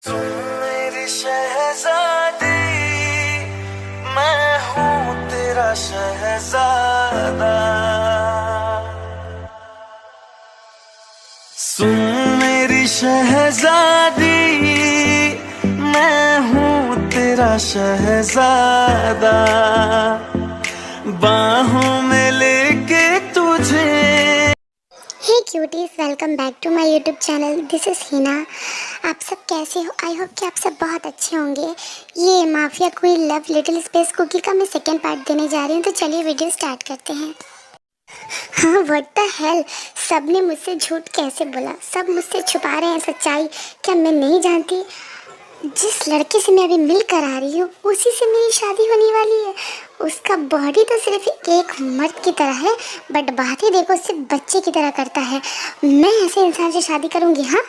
तुम मेरी शहजादी, मैं हूँ तेरा शहजादा। सुन मेरी शहजादी, मैं हूँ तेरा शहजादा। बाहों में लेके तुझे। Hey cuties, welcome back to my YouTube channel. This is Hina. आप सब कैसे हो? आई होप कि आप सब बहुत अच्छे होंगे। ये mafia queen love little space cookie का मैं सेकेंड पार्ट देने जा रही हूँ, तो चलिए वीडियो स्टार्ट करते हैं। हाँ, व्हाट द हेल, सब ने मुझसे झूठ कैसे बोला? सब मुझसे छुपा रहे हैं सच्चाई। क्या मैं नहीं जानती? जिस लड़के से मैं अभी मिल कर आ रही हूँ उसी से मेरी शादी होने वाली है। उसका बॉडी तो सिर्फ एक मर्द की तरह है, बट बातें देखो सिर्फ बच्चे की तरह करता है। मैं ऐसे इंसान से शादी करूँगी? हाँ,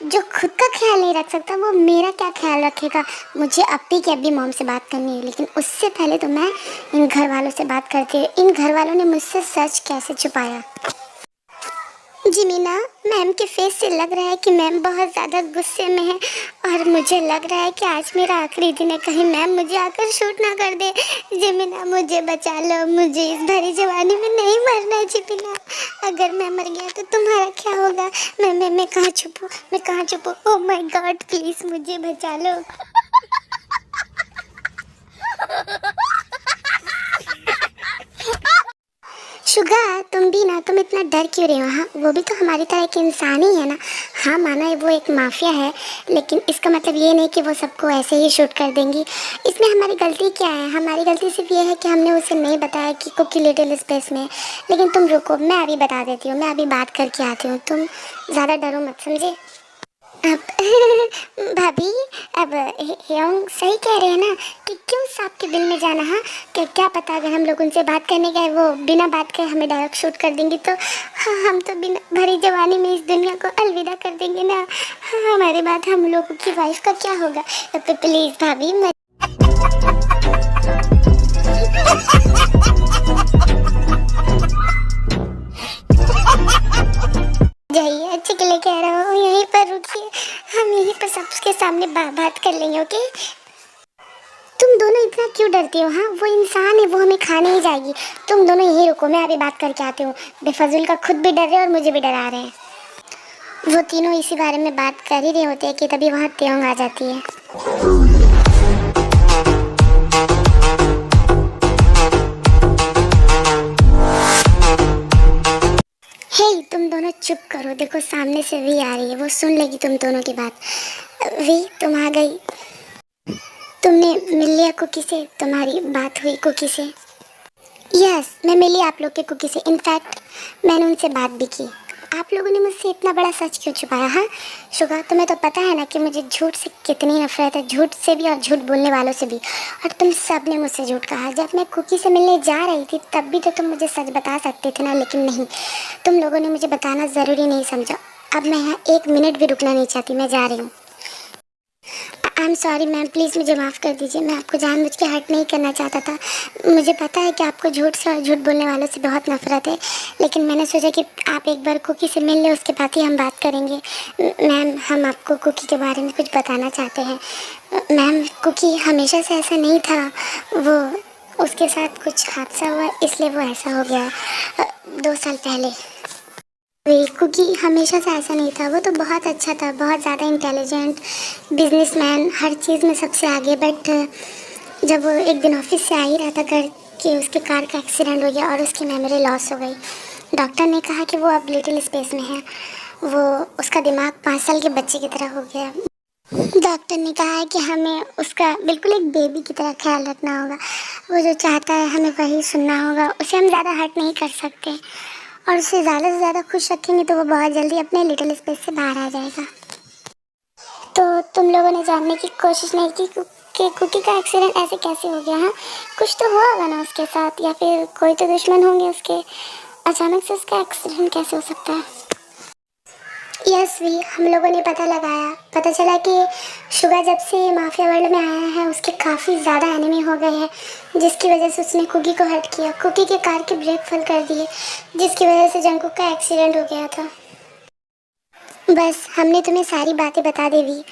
जो खुद का ख्याल नहीं रख सकता वो मेरा क्या ख्याल रखेगा? मुझे अप्पी की अब्बी मॉम से बात करनी है, लेकिन उससे पहले तो मैं इन घर वालों से बात करती हूँ। इन घर वालों ने मुझसे सच कैसे छुपाया? जी मीना, मैम के फेस से लग रहा है कि मैम बहुत ज़्यादा गुस्से में है, और मुझे लग रहा है कि आज मेरा आखिरी दिन है। कहीं मैम मुझे आकर शूट ना कर दे। जी मीना, मुझे बचा लो, मुझे इस भरी जवानी में नहीं मरना है। जी मीना, अगर मैं मर गया तो तुम्हारा क्या होगा? मैं कहाँ छुपूँ? मैं कहाँ छुपूँ? ओह माय गॉड, प्लीज़ मुझे बचा लो। शुगा, तुम भी ना, तुम इतना डर क्यों रहे हो? हाँ, वो भी तो हमारी तरह एक इंसान ही है ना। हाँ, माना है वो एक माफिया है, लेकिन इसका मतलब ये नहीं कि वो सबको ऐसे ही शूट कर देंगी। इसमें हमारी गलती क्या है? हमारी गलती सिर्फ ये है कि हमने उसे नहीं बताया कि कुकी लिटिल स्पेस में। लेकिन तुम रुको, मैं अभी बता देती हूँ। मैं अभी बात करके आती हूँ, तुम ज़्यादा डरो मत, समझे? अब भाभी, अब ह्योंग सही कह रहे हैं ना कि क्यों सांप के बिल में जाना। हाँ, क्या पता अगर हम लोग उनसे बात करने गए वो बिना बात के हमें डायरेक्ट शूट कर देंगे तो हाँ, हम तो बिना भरी जवानी में इस दुनिया को अलविदा कर देंगे ना। हाँ, हमारे बाद हम लोगों की वाइफ का क्या होगा? तो प्लीज़ भाभी मत जाइए, अच्छे के लिए कह रहा हूँ, यहीं पर रुकिए। हम यहीं पर सबके सामने बात कर लेंगे, ओके? तुम दोनों इतना क्यों डरती हो? हाँ, वो इंसान है, वो हमें खाने ही जाएगी। तुम दोनों यहीं रुको, मैं अभी बात करके आती हूँ। बेफजूल का खुद भी डर रहे हैं और मुझे भी डरा रहे हैं। वो तीनों इसी बारे में बात कर ही रहे होते हैं कि तभी वहाँ त्योंग आ जाती है। हे, तुम दोनों चुप करो। देखो सामने से वी आ रही है, वो सुन लेगी तुम दोनों की बात। वी, तुम आ गई? तुमने मिल लिया कुकी से? तुम्हारी बात हुई कुकी से? यस, मैं मिली आप लोग के कुकी से। इनफैक्ट मैंने उनसे बात भी की। आप लोगों ने मुझसे इतना बड़ा सच क्यों छुपाया? हाँ शुगा, तुम्हें तो पता है ना कि मुझे झूठ से कितनी नफरत है, झूठ से भी और झूठ बोलने वालों से भी। और तुम सब ने मुझसे झूठ कहा। जब मैं कुकी से मिलने जा रही थी तब भी तो तुम मुझे सच बता सकते थे ना, लेकिन नहीं, तुम लोगों ने मुझे बताना ज़रूरी नहीं समझा। अब मैं यहाँ एक मिनट भी रुकना नहीं चाहती, मैं जा रही हूँ। आई एम सॉरी मैम, प्लीज़ मुझे माफ़ कर दीजिए। मैं आपको जानबूझ के हर्ट नहीं करना चाहता था। मुझे पता है कि आपको झूठ से और झूठ बोलने वालों से बहुत नफरत है, लेकिन मैंने सोचा कि आप एक बार कुकी से मिल लें, उसके बाद ही हम बात करेंगे। मैम, हम आपको कुकी के बारे में कुछ बताना चाहते हैं। मैम, कुकी हमेशा से ऐसा नहीं था। वो उसके साथ कुछ हादसा हुआ, इसलिए वो ऐसा हो गया 2 साल पहले। कुकी हमेशा से ऐसा नहीं था। वो तो बहुत अच्छा था, बहुत ज़्यादा इंटेलिजेंट, बिजनेसमैन, हर चीज़ में सबसे आगे। बट जब वो एक दिन ऑफिस से आ ही रहा था घर कि उसके कार का एक्सीडेंट हो गया और उसकी मेमोरी लॉस हो गई। डॉक्टर ने कहा कि वो अब लिटिल स्पेस में है। वो उसका दिमाग 5 साल के बच्चे की तरह हो गया। डॉक्टर ने कहा है कि हमें उसका बिल्कुल एक बेबी की तरह ख्याल रखना होगा। वो जो चाहता है हमें वही सुनना होगा। उसे हम ज़्यादा हर्ट नहीं कर सकते, और उसे ज़्यादा से ज़्यादा खुश रखेंगे तो वो बहुत जल्दी अपने लिटिल स्पेस से बाहर आ जाएगा। तो तुम लोगों ने जानने की कोशिश नहीं की कि कुकी का एक्सीडेंट ऐसे कैसे हो गया? हाँ, कुछ तो हुआ होगा ना उसके साथ, या फिर कोई तो दुश्मन होंगे उसके। अचानक से उसका एक्सीडेंट कैसे हो सकता है? यस भी, हम लोगों ने पता लगाया। पता चला कि शुगा जब से माफिया वर्ल्ड में आया है उसके काफ़ी ज़्यादा एनिमी हो गए हैं, जिसकी वजह से उसने कुकी को हर्ट किया, कुकी के कार के ब्रेक फेल कर दिए, जिसकी वजह से जंगकुक का एक्सीडेंट हो गया था। बस हमने तुम्हें सारी बातें बता दी वी।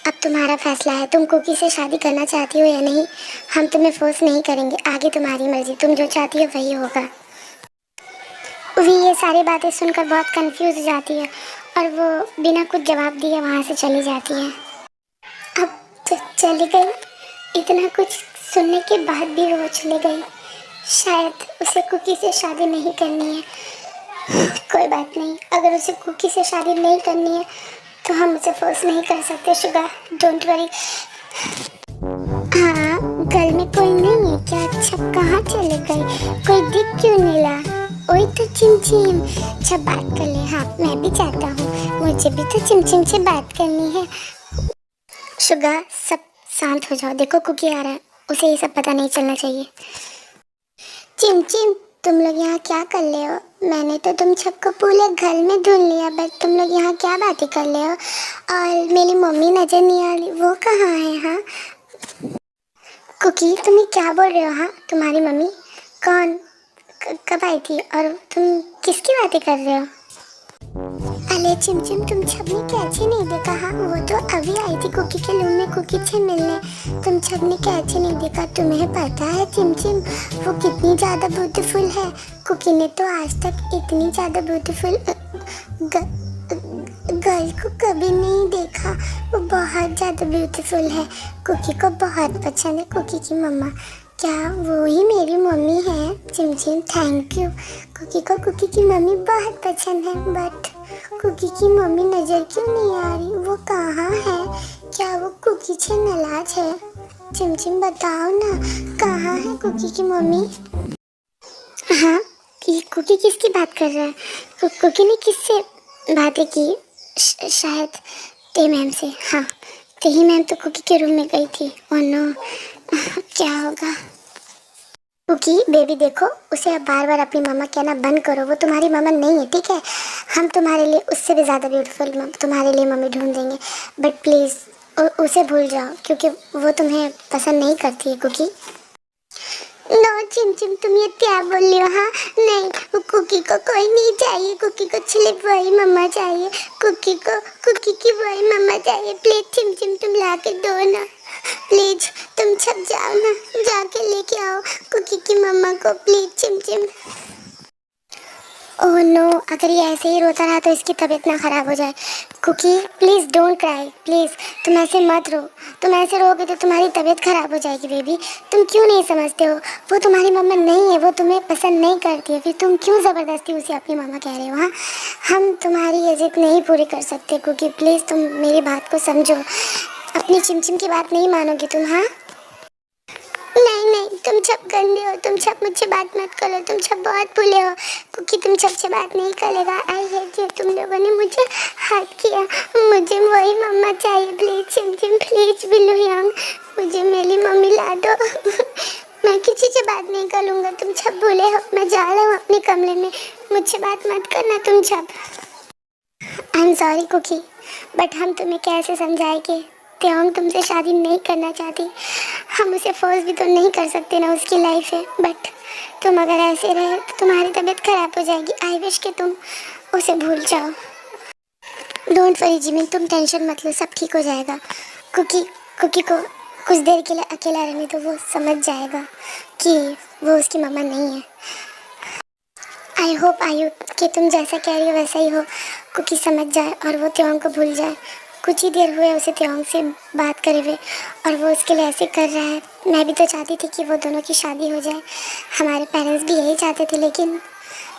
अब तुम्हारा फैसला है, तुम कुकी से शादी करना चाहती हो या नहीं। हम तुम्हें फोर्स नहीं करेंगे, आगे तुम्हारी मर्जी, तुम जो चाहती हो वही होगा। वी ये सारी बातें सुनकर बहुत कंफ्यूज हो जाती है और वो बिना कुछ जवाब दिए वहाँ से चली जाती है। अब तो चली गई, इतना कुछ सुनने के बाद भी वो चली गई। शायद उसे कुकी से शादी नहीं करनी है। कोई बात नहीं, अगर उसे कुकी से शादी नहीं करनी है तो हम उसे फोर्स नहीं कर सकते शुगर, डोंट वरी। हाँ, घर में कोई नहीं है क्या? अच्छा, कहाँ चले गए? कोई दिख क्यों नहीं रहा? ओए तो चिमचिम, अच्छा बात कर ले। हाँ, मैं भी चाहता हूँ, मुझे भी तो चिमचिम से बात करनी है। शुगर, सब शांत हो जाओ, देखो कुकी आ रहा है, उसे ये सब पता नहीं चलना चाहिए। चिमचिम, तुम लोग यहाँ क्या कर रहे हो? मैंने तो तुम सबको पूरे घर में ढूंढ लिया, बट तुम लोग यहाँ क्या बातें कर रहे हो? और मेरी मम्मी नजर नहीं आ रही, वो कहाँ है? हाँ कुकी, तुम ये क्या बोल रहे हो? हाँ, तुम्हारी मम्मी कौन, कब आई थी और तुम किसकी बातें कर रहे हो? अरे चिमचिम, तुम सबने कैसे नहीं देखा? हाँ, वो तो अभी आई थी कुकी के रूम में कुकी से मिलने, तुम सबने कैसे नहीं देखा? तुम्हें पता है चिमचिम वो कितनी ज़्यादा ब्यूटीफुल है? कुकी ने तो आज तक इतनी ज़्यादा ब्यूटीफुल गर्ल को कभी नहीं देखा। वो बहुत ज़्यादा ब्यूटीफुल है, कुकी को बहुत पसंद है। कुकी की मम्मा, क्या वो ही मेरी मम्मी है? चिमचिम, थैंक यू। कुकी को कुकी की मम्मी बहुत पसंद है, बट कुकी की मम्मी नज़र क्यों नहीं आ रही? वो कहाँ है? क्या वो कुकी से नाराज है? चिमचिम बताओ ना, कहाँ है कुकी की मम्मी? हाँ, कुकी किसकी बात कर रहा है? कुकी ने किससे बातें की? शायद ते मैम से। हाँ, तेही मैम तो कुकी के रूम में गई थी। ओह नो, क्या होगा? कुकी बेबी देखो, उसे अब बार बार अपनी मामा कहना बंद करो, वो तुम्हारी मामा नहीं है, ठीक है? हम तुम्हारे लिए उससे भी ज़्यादा ब्यूटीफुल तुम्हारे लिए मम्मी ढूंढ देंगे, बट प्लीज़ उसे भूल जाओ, क्योंकि वो तुम्हें पसंद नहीं करती है कुकी। नो चिमचिम, तुम ये क्या बोल रही हो? हाँ नहीं, कुकी को कोई नहीं चाहिए, कुकी को सिर्फ वही मम्मा चाहिए, कुकी की वही मम्मा चाहिए। प्लीज चिमचिम, तुम ला के दो ना, प्लीज तुम छप जाओ ना, जाके लेके आओ कुकी की मम्मा को, प्लीज चिमचिम। ओह नो, अगर ये ऐसे ही रोता रहा तो इसकी तबीयत ना ख़राब हो जाए। Cookie please don't cry, please तुम ऐसे मत रो, तुम ऐसे रोगे तो तुम्हारी तबीयत ख़राब हो जाएगी बेबी। तुम क्यों नहीं समझते हो? वो तुम्हारी मम्मा नहीं है, वो तुम्हें पसंद नहीं करती है, फिर तुम क्यों ज़बरदस्ती उसे अपनी मम्मा कह रहे हो? हाँ, हम तुम्हारी ये जिद नहीं पूरी कर सकते कुकी, प्लीज़ तुम मेरी बात को समझो, अपनी चिमचिम की बात नहीं मानोगे तुम? हाँ नहीं नहीं, तुम सब गंदे हो, तुम सब मुझसे बात मत करो, तुम सब बहुत भूले हो क्योंकि तुम सबसे बात नहीं करेगा। आई हेट यू, तुम लोगों ने मुझे हर्ट किया, मुझे वही मम्मा चाहिए। प्लीज चिमचिम, प्लीज बिल्लू यंग, मुझे मेरी मम्मी ला दो। मैं किसी से बात नहीं करूँगा, तुम सब भूले हो। मैं जा रहा हूँ अपने कमरे में, मुझसे बात मत करना तुम सब। I am sorry cookie, but हम तुम्हें कैसे समझाए कि त्योंग तुमसे शादी नहीं करना चाहती। हम उसे फोर्स भी तो नहीं कर सकते ना, उसकी लाइफ है, बट तुम अगर ऐसे रहे तो तुम्हारी तबीयत खराब हो जाएगी। आई विश कि तुम उसे भूल जाओ। डोंट वरी जिमिन, तुम टेंशन मत लो, सब ठीक हो जाएगा। कुकी को कुछ देर के लिए अकेला रहने तो वो समझ जाएगा कि वो उसकी मम्मा नहीं है। आई होप कि तुम जैसा कह रही हो वैसा ही हो, कुकी समझ जाए और वो त्योंग को भूल जाए। कुछ ही देर हुए उसे त्योंग से बात करे हुए और वो उसके लिए ऐसे कर रहा है। मैं भी तो चाहती थी कि वो दोनों की शादी हो जाए, हमारे पेरेंट्स भी यही चाहते थे, लेकिन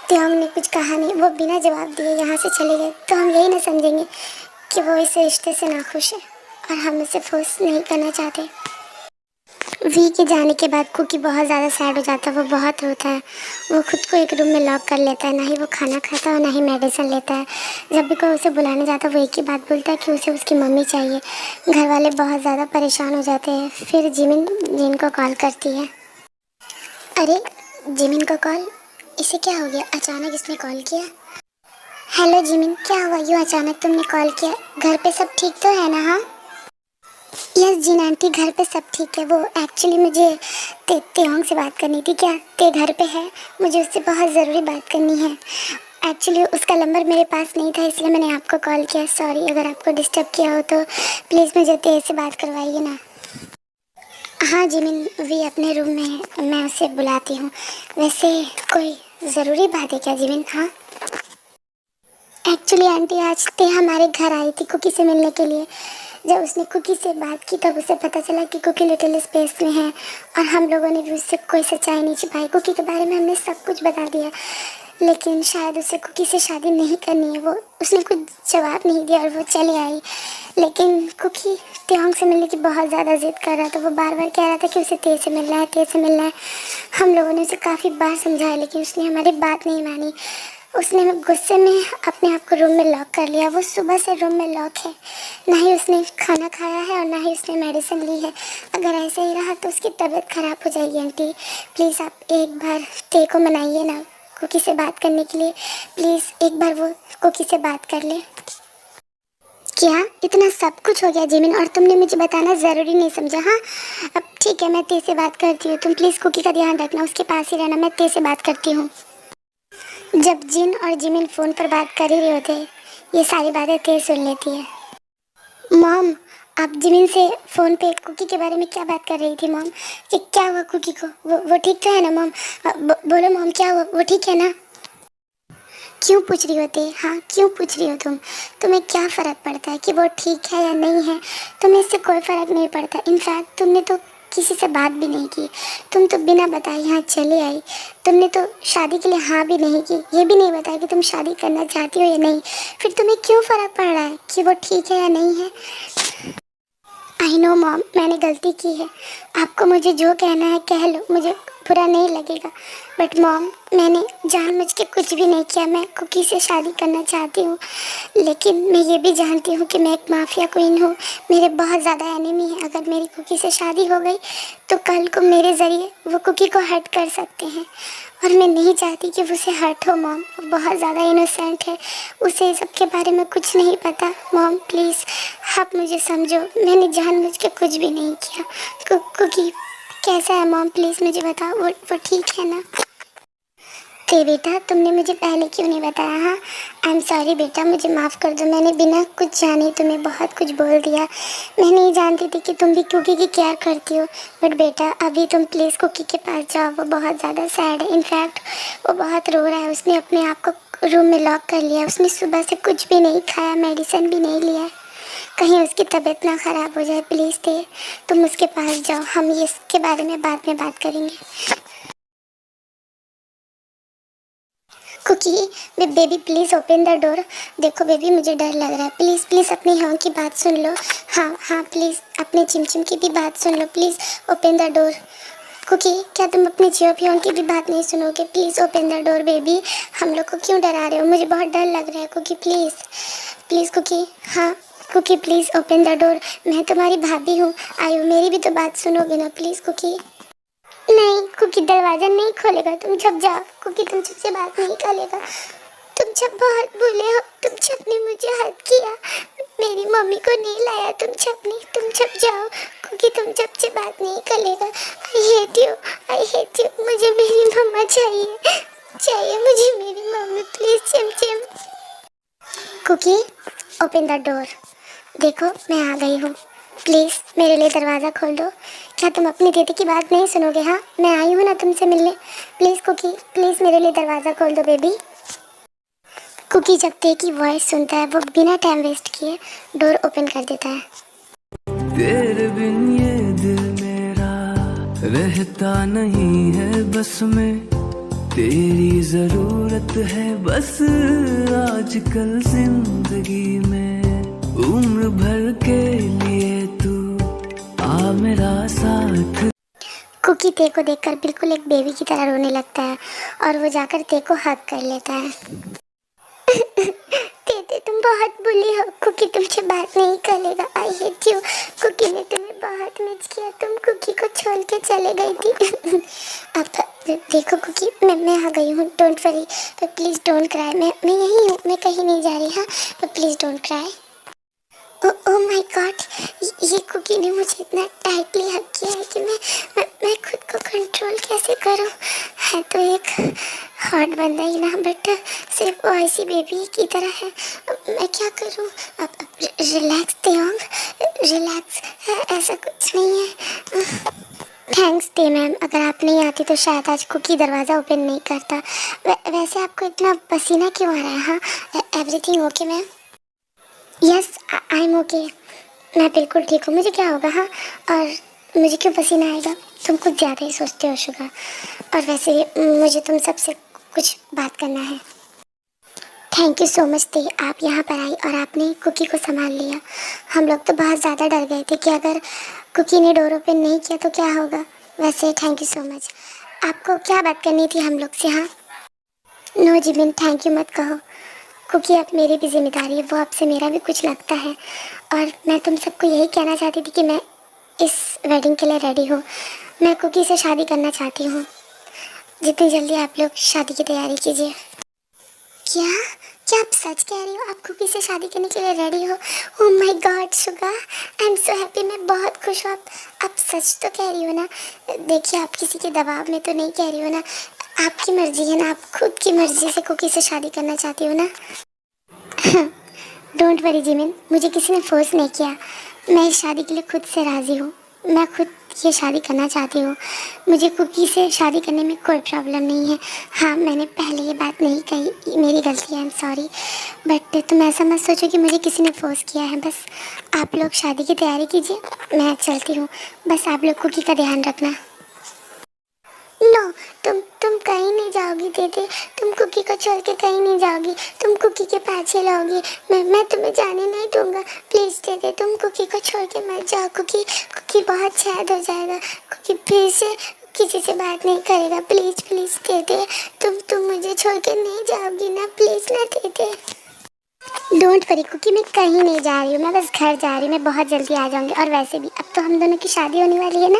त्योंग ने कुछ कहा नहीं, वो बिना जवाब दिए यहाँ से चले गए। तो हम यही ना समझेंगे कि वो इस रिश्ते से नाखुश है और हम उसे फोर्स नहीं करना चाहते। वी के जाने के बाद कुकी बहुत ज़्यादा सैड हो जाता है, वो बहुत रोता है, वो खुद को एक रूम में लॉक कर लेता है, ना ही वो खाना खाता है ना ही मेडिसिन लेता है। जब भी कोई उसे बुलाने जाता है वो एक ही बात बोलता है कि उसे उसकी मम्मी चाहिए। घर वाले बहुत ज़्यादा परेशान हो जाते हैं। फिर जिमिन को कॉल करती है। अरे जिमिन को कॉल, इसे क्या हो गया? अचानक इसने कॉल किया। हेलो जिमिन, क्या हुआ यूँ अचानक तुमने कॉल किया? घर पे सब ठीक तो है ना? हाँ यस जिन आंटी, घर पे सब ठीक है। वो एक्चुअली मुझे त्योंग से बात करनी थी। क्या ते घर पे है? मुझे उससे बहुत ज़रूरी बात करनी है। एक्चुअली उसका नंबर मेरे पास नहीं था, इसलिए मैंने आपको कॉल किया। सॉरी अगर आपको डिस्टर्ब किया हो तो प्लीज़ मुझे तेज से बात करवाइए ना। हाँ जिमिन वी अपने रूम में है, मैं उसे बुलाती हूँ। वैसे कोई ज़रूरी बात है क्या जिमिन? हाँ एक्चुअली आंटी आज ते हमारे घर आई थी कुकी से मिलने के लिए। जब उसने कुकी से बात की तब उसे पता चला कि कुकी लिटिल स्पेस में है, और हम लोगों ने भी उससे कोई सच्चाई नहीं छिपाई। कुकी के बारे में हमने सब कुछ बता दिया, लेकिन शायद उसे कुकी से शादी नहीं करनी है। वो उसने कुछ जवाब नहीं दिया और वो चली आई। लेकिन कुकी त्योंग से मिलने की बहुत ज़्यादा जिद कर रहा था। वो बार बार कह रहा था कि उसे तेज से मिलना है, तेज से मिलना है। हम लोगों ने उसे काफ़ी बार समझाया, लेकिन उसने हमारी बात नहीं मानी। उसने गुस्से में अपने आप को रूम में लॉक कर लिया। वो सुबह से रूम में लॉक है, ना ही उसने खाना खाया है और ना ही उसने मेडिसिन ली है। अगर ऐसे ही रहा तो उसकी तबीयत ख़राब हो जाएगी। आंटी प्लीज़ आप एक बार ते को मनाइए ना कुकी से बात करने के लिए। प्लीज़ एक बार वो कुकी से बात कर ले। क्या इतना सब कुछ हो गया जिमिन, और तुमने मुझे बताना ज़रूरी नहीं समझा? हाँ अब ठीक है, मैं ते से बात करती हूँ। तुम प्लीज़ कुकी का ध्यान रखना, उसके पास ही रहना। मैं ते से बात करती हूँ। जब जिन और जिमिन फ़ोन पर बात कर ही रहे होते, ये सारी बातें तेज सुन लेती है। मॉम आप जिमिन से फ़ोन पे कुकी के बारे में क्या बात कर रही थी मॉम? कि क्या हुआ कुकी को? वो ठीक तो है ना मॉम? बोलो मॉम क्या हुआ, वो ठीक है ना? क्यों पूछ रही होती? हाँ क्यों पूछ रही हो तुम? तुम्हें क्या फ़र्क पड़ता है कि वो ठीक है या नहीं है? तुम्हें इससे कोई फ़र्क नहीं पड़ता। इनफैक्ट तुमने तो किसी से बात भी नहीं की। तुम तो बिना बताए यहाँ चली आई। तुमने तो शादी के लिए हाँ भी नहीं की, ये भी नहीं बताया कि तुम शादी करना चाहती हो या नहीं। फिर तुम्हें क्यों फ़र्क पड़ रहा है कि वो ठीक है या नहीं है? आई नो मॉम मैंने गलती की है। आपको मुझे जो कहना है कह लो, मुझे बुरा नहीं लगेगा। बट मॉम मैंने जानबूझ के कुछ भी नहीं किया। मैं कुकी से शादी करना चाहती हूँ, लेकिन मैं ये भी जानती हूँ कि मैं एक माफिया क्वीन हूँ। मेरे बहुत ज़्यादा एनिमी है। अगर मेरी कुकी से शादी हो गई तो कल को मेरे ज़रिए वो कुकी को हर्ट कर सकते हैं, और मैं नहीं चाहती कि उसे हर्ट हो। मॉम वो बहुत ज़्यादा इनोसेंट है, उसे सबके बारे में कुछ नहीं पता। मॉम प्लीज़ आप मुझे समझो, मैंने जानबूझ के कुछ भी नहीं किया। कुकी कैसा है मॉम प्लीज़ मुझे बताओ, वो ठीक है ना? ते बेटा तुमने मुझे पहले क्यों नहीं बताया? हाँ आई एम सॉरी बेटा, मुझे माफ़ कर दो। मैंने बिना कुछ जाने तुम्हें बहुत कुछ बोल दिया। मैं नहीं जानती थी कि तुम भी कुकी की केयर करती हो। बट बेटा अभी तुम प्लीज़ कुकी के पास जाओ, वो बहुत ज़्यादा सैड है। इनफैक्ट वो बहुत रो रहा है। उसने अपने आप को रूम में लॉक कर लिया। उसने सुबह से कुछ भी नहीं खाया, मेडिसिन भी नहीं लिया। कहीं उसकी तबीयत ना ख़राब हो जाए। प्लीज़ ते तुम उसके पास जाओ, हम ये इसके बारे में बाद में बात करेंगे। Cookie baby please open the door. देखो बेबी मुझे डर लग रहा है, प्लीज़ प्लीज़ अपनी हाँ की बात सुन लो। हाँ हाँ प्लीज़ अपने चिमचिम की भी बात सुन लो। Please open the door. Cookie क्या तुम अपने जियो पियोन की भी बात नहीं सुनोगे? Please open the door baby. हम लोग को क्यों डरा रहे हो? मुझे बहुत डर लग रहा है कुकी, प्लीज़ प्लीज़ कुकी। हाँ cookie please open the door. मैं तुम्हारी भाभी हूँ, आयु मेरी भी तो बात सुनोगे ना प्लीज़ कुकी? नहीं कुकी दरवाजा नहीं खोलेगा, तुम छुप जाओ। कुकी तुम से बात नहीं करेगा। तुम सब बहुत बुरे हो, तुम सब ने मुझे हद किया, मेरी मम्मी को नहीं लाया तुम सब ने। तुम छुप जाओ कुकी, तुम सब से बात नहीं करेगा। I hate you. मुझे मेरी मम्मा चाहिए मुझे मेरी मम्मी प्लीज। चिमचिम कुकी ओपन द डोर। देखो मैं आ गई हूँ, प्लीज़ मेरे लिए दरवाज़ा खोल दो। क्या तुम अपनी दीदी की बात नहीं सुनोगे? हाँ मैं आई हूँ ना तुमसे मिलने। प्लीज़ कुकी प्लीज़ मेरे लिए दरवाज़ा खोल दो बेबी। कुकी जब ते की वॉइस सुनता है वो बिना टाइम वेस्ट किए डोर ओपन कर देता है। तेरे बिन ये दिल मेरा रहता नहीं है बस में, तेरी जरूरत है बस आजकल जिंदगी में। उम्र भर के लिए तू आ मेरा साथ। कुकी ते को देखकर बिल्कुल एक बेबी की तरह रोने लगता है और वो जाकर ते को हग कर लेता है। ते तुम बहुत बुली हो। कुकी तुमसे बात नहीं करेगा। I hate you. कुकी ने तुम्हें बहुत मिस किया, तुम कुकी को छोड़ के चले गई थी। अब देखो कुकी मैं आ गई हूँ, डोंट वरी, पर प्लीज़ डोंट क्राई। मैं यहीं हूँ, मैं कहीं नहीं जा रही। हाँ पर please don't cry. Oh my God, ये कुकी ने मुझे इतना टाइटली हग किया है कि मैं खुद को कंट्रोल कैसे करूं। है तो एक हॉट बंदा ही ना, बट सिर्फ वो ऐसी बेबी की तरह है। मैं क्या करूँ अब? रिलैक्स तेओंग, रिलैक्स, ऐसा कुछ नहीं है। थैंक्स ते मैम, अगर आप नहीं आती तो शायद आज कुकी दरवाज़ा ओपन नहीं करता। वैसे आपको इतना पसीना क्यों आ रहा है? हाँ, everything okay ma'am? Yes, I am okay. मैं बिल्कुल ठीक हूँ। मुझे क्या होगा? हाँ, और मुझे क्यों पसीना आएगा? तुम कुछ ज़्यादा ही सोचते हो शुगा। और वैसे मुझे तुम सबसे कुछ बात करना है। थैंक यू सो मच थे, आप यहाँ पर आई और आपने कुकी को संभाल लिया। हम लोग तो बहुत ज़्यादा डर गए थे कि अगर कुकी ने डोर ओपन नहीं किया तो क्या होगा। वैसे थैंक यू सो मच। आपको क्या बात करनी थी हम लोग से? हाँ, नो जिमिन, थैंक यू मत कहो। क्योंकि अब मेरी भी जिम्मेदारी है, वो आपसे मेरा भी कुछ लगता है। और मैं तुम सबको यही कहना चाहती थी कि मैं इस वेडिंग के लिए रेडी हूँ। मैं कुकी से शादी करना चाहती हूँ। जितनी जल्दी आप लोग शादी की तैयारी कीजिए। क्या? क्या आप सच कह रही हो? आप कुकी से शादी करने के लिए रेडी हो? Oh my God Suga, I am so happy. मैं बहुत खुश हूँ। आप सच तो कह रही हो ना? देखिए, आप किसी के दबाव में तो नहीं कह रही हो ना? आपकी मर्जी है ना? आप खुद की मर्जी से कुकी से शादी करना चाहती हो ना? डोंट वरी जिमिन, मुझे किसी ने फोर्स नहीं किया। मैं इस शादी के लिए खुद से राज़ी हूँ। मैं खुद ये शादी करना चाहती हूँ। मुझे कुकी से शादी करने में कोई प्रॉब्लम नहीं है। हाँ, मैंने पहले ये बात नहीं कही, मेरी गलती है, आई एम सॉरी। बट तुम ऐसा मत सोचो कि मुझे किसी ने फोर्स किया है। बस आप लोग शादी की तैयारी कीजिए, मैं चलती हूँ। बस आप लोग कुकी का ध्यान रखना। नो, तुम कहीं नहीं जाओगी दीदी। तुम कुकी को छोड़ के कहीं नहीं जाओगी। तुम कुकी के पास ही रहोगी। मैं तुम्हें जाने नहीं दूंगा। प्लीज दीदी, तुम कुकी को छोड़ के मत जाओ। कुकी कुकी बहुत सैड हो जाएगा। कुकी फिर से किसी से बात नहीं करेगा। प्लीज प्लीज दीदी, तुम मुझे छोड़ के नहीं जाओगी ना? प्लीज ना दीदी। डोंट वरी कुकी, मैं कहीं नहीं जा रही हूँ। मैं बस घर जा रही हूँ। मैं बहुत जल्दी आ जाऊँगी। और वैसे भी अब तो हम दोनों की शादी होने वाली है ना।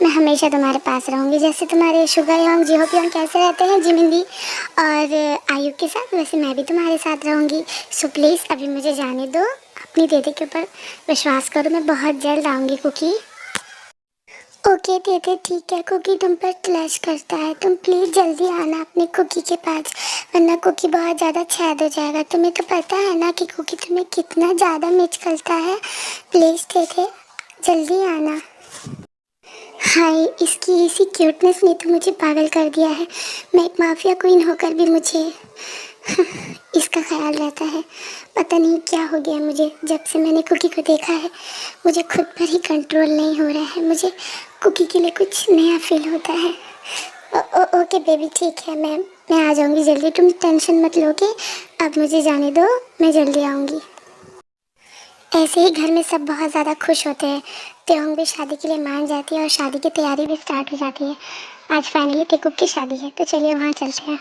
मैं हमेशा तुम्हारे पास रहूँगी। जैसे तुम्हारे शुगा योंग, जिहोप योंग कैसे रहते हैं जिमिन दी और आयु के साथ, वैसे मैं भी तुम्हारे साथ रहूँगी। सो प्लीज़ अभी मुझे जाने दो। अपनी दीदी के ऊपर विश्वास करो। मैं बहुत जल्द आऊँगी कुकी। ओके दीदी, ठीक है। कुकी तुम पर क्लैश करता है। तुम प्लीज़ जल्दी आना अपने कुकी के पास, वरना कुकी बहुत ज़्यादा छेद हो जाएगा। तुम्हें तो पता है ना कि कुकी तुम्हें कितना ज़्यादा मिस करता है। प्लीज़ दीदी जल्दी आना। हाय, इसकी इसी क्यूटनेस ने तो मुझे पागल कर दिया है। मैं एक माफिया क्वीन होकर भी मुझे इसका ख्याल रहता है। पता नहीं क्या हो गया मुझे, जब से मैंने कुकी को देखा है मुझे खुद पर ही कंट्रोल नहीं हो रहा है। मुझे कुकी के लिए कुछ नया फील होता है। ओके बेबी, ठीक है। मैं आ जाऊंगी जल्दी। तुम टेंशन मत लोगे। अब मुझे जाने दो, मैं जल्दी आऊंगी। ऐसे ही घर में सब बहुत ज़्यादा खुश होते हैं। त्योंग भी शादी के लिए मान जाती है और शादी की तैयारी भी स्टार्ट हो जाती है। आज फाइनली टेकुप की शादी है, तो चलिए वहाँ चलते हैं।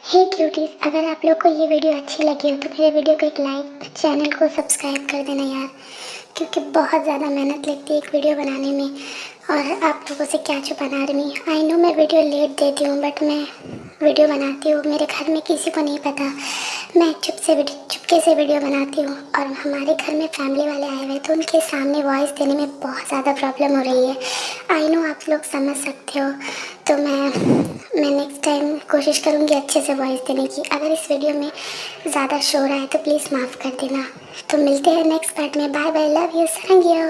हे क्यूटीज, अगर आप लोग को ये वीडियो अच्छी लगी हो तो मेरे वीडियो को एक लाइक, चैनल को सब्सक्राइब कर देना यार, क्योंकि बहुत ज़्यादा मेहनत लगती है एक वीडियो बनाने में और आप लोगों से क्या छुपाना आर्मी। आई नो मैं वीडियो लेट देती हूँ, बट मैं वीडियो बनाती हूँ, मेरे घर में किसी को नहीं पता, मैं चुपके से वीडियो बनाती हूँ। और हमारे घर में फैमिली वाले आए हुए तो उनके सामने वॉइस देने में बहुत ज़्यादा प्रॉब्लम हो रही है। आई नो आप लोग समझ सकते हो, तो मैं नेक्स्ट टाइम कोशिश करूँगी अच्छे से वॉइस देने की। अगर इस वीडियो में ज़्यादा शोर आए तो प्लीज़ माफ़ कर देना। तो मिलते हैं नेक्स्ट पार्ट में। Bye bye, love you, सारंगियो।